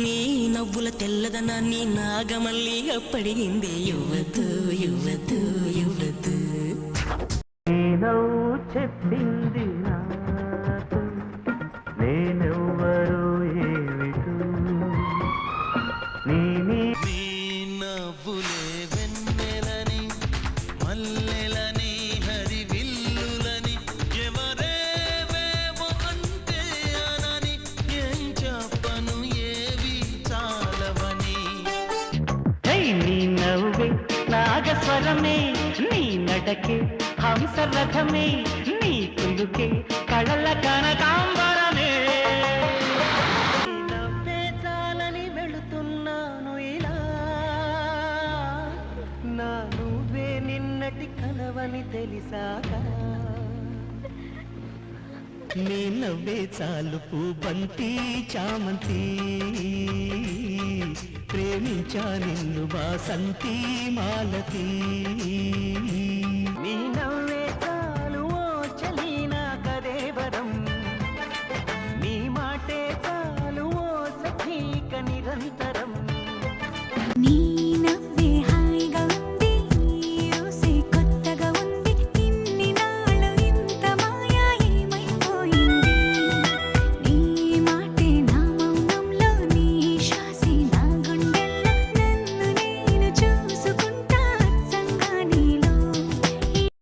నీ నవ్వుల తెల్లదనాన్ని నాగమల్లి అప్పడిగిందే యువతు యువతు యువతు. చెప్పింది నాకు నేనెవ్వరు ఏమిటో నీ నవ్వులే వెన్నెలని మల్లెలని హరివిల్లులని ఎవరేవేమో అంటే అనని ఏం చెప్పను ఏవి చాలవని. నీ నవ్వే నాగస్వరమే నీ నడకే హంసరథమే నీ కుందుకే కళల కనకాంబరమే. నవ్వే చాలని వెళుతున్నాను ఇలా నా నువ్వే నిన్నటి కలవని తెలిసాక. నీ నవ్వే చాలు పూబంతి చామంతి ప్రేమించా నిన్ను వాసంతి మాలతి. నీ నవ్వే